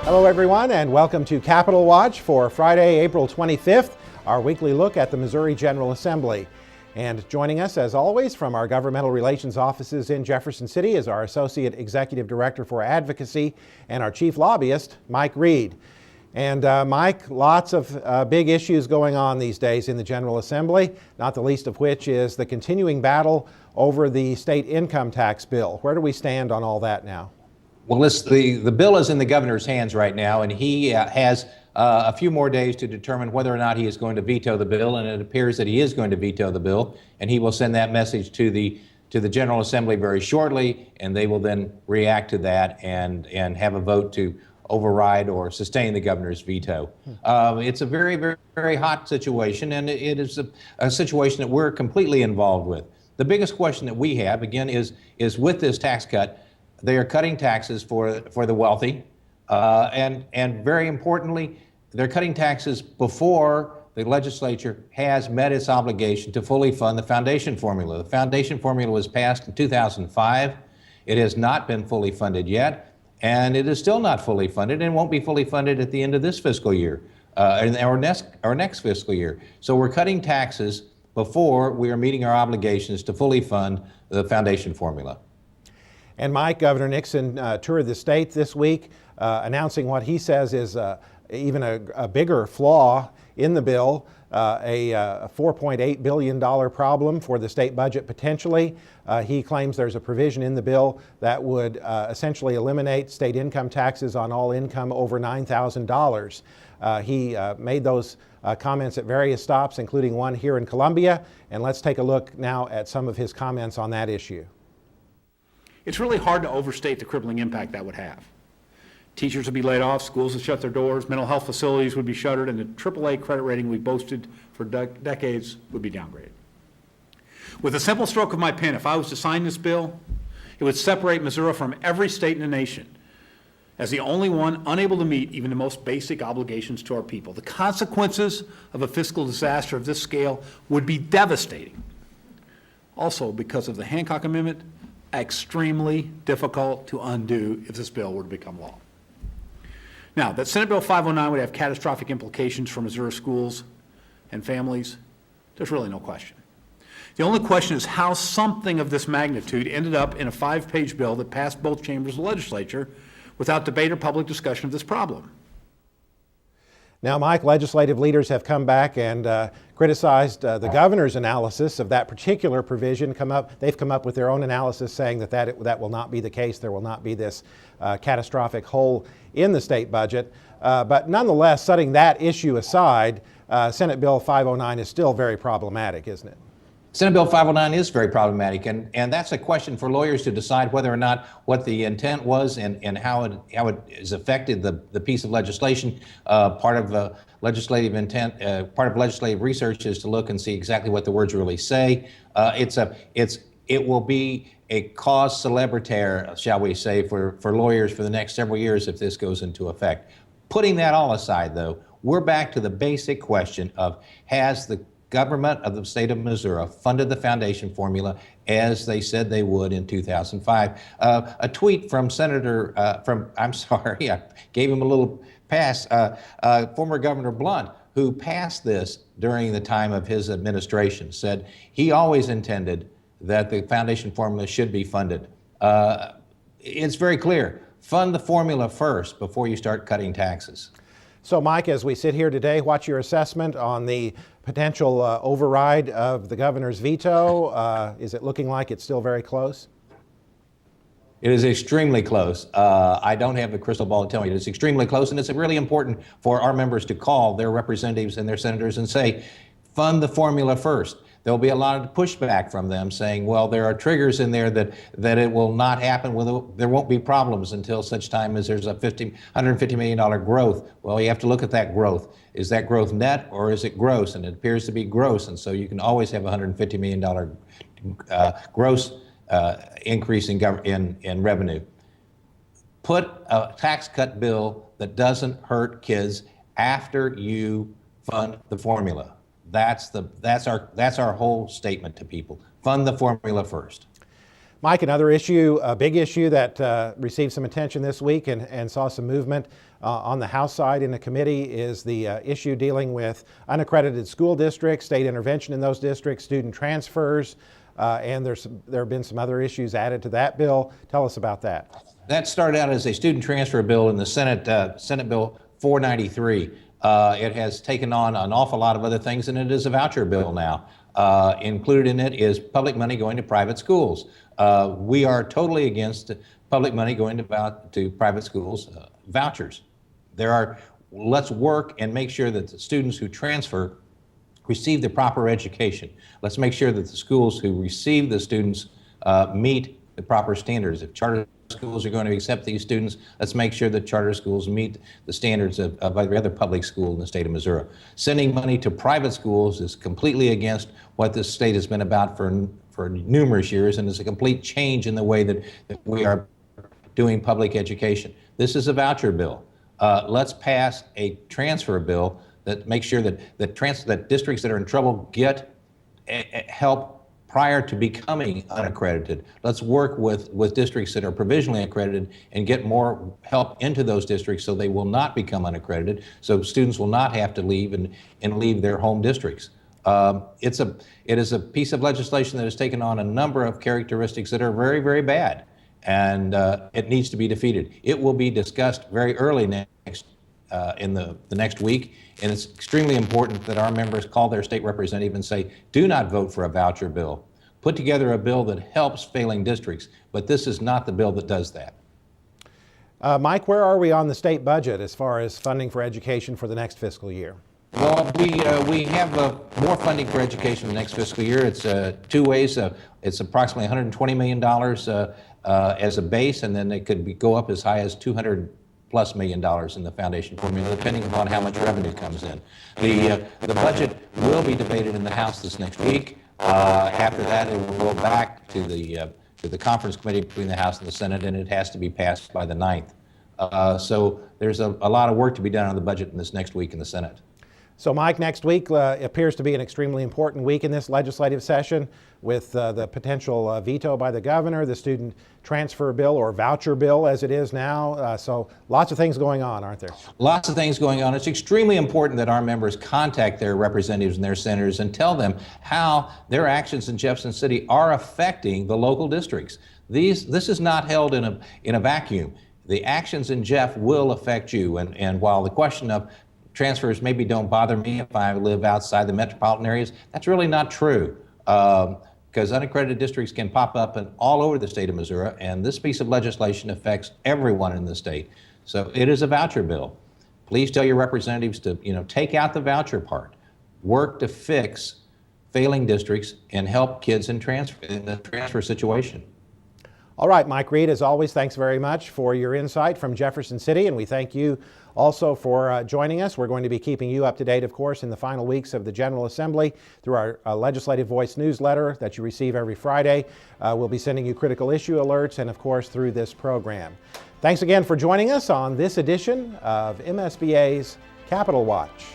Hello everyone, and welcome to Capitol Watch for Friday, April 25th, our weekly look at the Missouri General Assembly. And joining us, as always, from our governmental relations offices in Jefferson City is our Associate Executive Director for Advocacy and our Chief Lobbyist, Mike Reed. And Mike, lots of big issues going on these days in the General Assembly, not the least of which is the continuing battle over the state income tax bill. Where do we stand on all that now? Well, the bill is in the governor's hands right now, and he has a few more days to determine whether or not he is going to veto the bill, and it appears that he is going to veto the bill, and he will send that message to the General Assembly very shortly, and they will then react to that and have a vote to override or sustain the governor's veto. It's a very, very, very hot situation, and it is a situation that we're completely involved with. The biggest question that we have, again, is with this tax cut, they are cutting taxes for the wealthy, and very importantly, they're cutting taxes before the legislature has met its obligation to fully fund the foundation formula. The foundation formula was passed in 2005. It has not been fully funded yet, and it is still not fully funded and won't be fully funded at the end of this fiscal year, or next fiscal year. So we're cutting taxes before we are meeting our obligations to fully fund the foundation formula. And Mike, Governor Nixon toured the state this week, announcing what he says is even a bigger flaw in the bill, a $4.8 billion problem for the state budget potentially. He claims there's a provision in the bill that would essentially eliminate state income taxes on all income over $9,000. He made those comments at various stops, including one here in Columbia. And let's take a look now at some of his comments on that issue. It's really hard to overstate the crippling impact that would have. Teachers would be laid off, schools would shut their doors, mental health facilities would be shuttered, and the AAA credit rating we boasted for decades would be downgraded. With a simple stroke of my pen, if I was to sign this bill, it would separate Missouri from every state in the nation as the only one unable to meet even the most basic obligations to our people. The consequences of a fiscal disaster of this scale would be devastating. Also, because of the Hancock Amendment, extremely difficult to undo if this bill were to become law. Now, that Senate Bill 509 would have catastrophic implications for Missouri schools and families, there's really no question. The only question is how something of this magnitude ended up in a 5-page bill that passed both chambers of the legislature without debate or public discussion of this problem. Now, Mike, legislative leaders have come back and criticized the governor's analysis of that particular provision. They've come up with their own analysis saying that will not be the case. There will not be this catastrophic hole in the state budget. But nonetheless, setting that issue aside, Senate Bill 509 is still very problematic, isn't it? Senate Bill 509 is very problematic, and that's a question for lawyers to decide whether or not what the intent was and how it has affected the piece of legislation. Part of legislative intent, part of legislative research is to look and see exactly what the words really say. It will be a cause célèbre, shall we say, for lawyers for the next several years if this goes into effect. Putting that all aside, though, we're back to the basic question of has the government of the state of Missouri funded the foundation formula as they said they would in 2005. A tweet from I gave him a little pass, former Governor Blunt, who passed this during the time of his administration, said he always intended that the foundation formula should be funded. It's very clear, fund the formula first before you start cutting taxes. So, Mike, as we sit here today, what's your assessment on the potential override of the governor's veto? Is it looking like it's still very close? It is extremely close. I don't have the crystal ball to tell you. It's extremely close, and it's really important for our members to call their representatives and their senators and say, fund the formula first. There'll be a lot of pushback from them saying, well, there are triggers in there that it will not happen. There won't be problems until such time as there's a $150 million growth. Well, you have to look at that growth. Is that growth net or is it gross? And it appears to be gross. And so you can always have a $150 million gross increase in revenue. Put a tax cut bill that doesn't hurt kids after you fund the formula. That's our whole statement to people. Fund the formula first. Mike, another issue, a big issue that received some attention this week and saw some movement on the House side in the committee is the issue dealing with unaccredited school districts, state intervention in those districts, student transfers, and there have been some other issues added to that bill. Tell us about that. That started out as a student transfer bill in the Senate, Senate Bill 493. It has taken on an awful lot of other things, and it is a voucher bill now. Included in it is public money going to private schools. We are totally against public money going to private schools, vouchers. Let's work and make sure that the students who transfer receive the proper education. Let's make sure that the schools who receive the students meet the proper standards. If charter schools are going to accept these students, let's make sure that charter schools meet the standards of every other public school in the state of Missouri. Sending money to private schools is completely against what this state has been about for numerous years, and is a complete change in the way that we are doing public education. This is a voucher bill. Let's pass a transfer bill that makes sure that districts that are in trouble get help prior to becoming unaccredited. Let's work with districts that are provisionally accredited and get more help into those districts so they will not become unaccredited, so students will not have to leave and leave their home districts. It is a piece of legislation that has taken on a number of characteristics that are very, very bad, and it needs to be defeated. It will be discussed very early in the next week, and it's extremely important that our members call their state representative and say, do not vote for a voucher bill. Put together a bill that helps failing districts, but this is not the bill that does that. Mike, where are we on the state budget as far as funding for education for the next fiscal year? Well, we have more funding for education in the next fiscal year. It's two ways. It's approximately $120 million as a base, and then it could go up as high as $200+ million in the foundation formula, depending upon how much revenue comes in. The budget will be debated in the House this next week. After that, it will go back to the conference committee between the House and the Senate, and it has to be passed by the 9th. So there's a lot of work to be done on the budget in this next week in the Senate. So, Mike, next week appears to be an extremely important week in this legislative session with the potential veto by the governor, the student transfer bill or voucher bill as it is now. So lots of things going on, aren't there? Lots of things going on. It's extremely important that our members contact their representatives and their senators and tell them how their actions in Jefferson City are affecting the local districts. This is not held in a vacuum. The actions in Jeff will affect you. And while the question of transfers maybe don't bother me if I live outside the metropolitan areas, that's really not true, because unaccredited districts can pop up all over the state of Missouri, and this piece of legislation affects everyone in the state. So it is a voucher bill. Please tell your representatives to take out the voucher part, work to fix failing districts, and help kids in the transfer situation. All right, Mike Reed, as always, thanks very much for your insight from Jefferson City, and we thank you also for joining us. We're going to be keeping you up to date, of course, in the final weeks of the General Assembly through our Legislative Voice newsletter that you receive every Friday. We'll be sending you critical issue alerts and, of course, through this program. Thanks again for joining us on this edition of MSBA's Capitol Watch.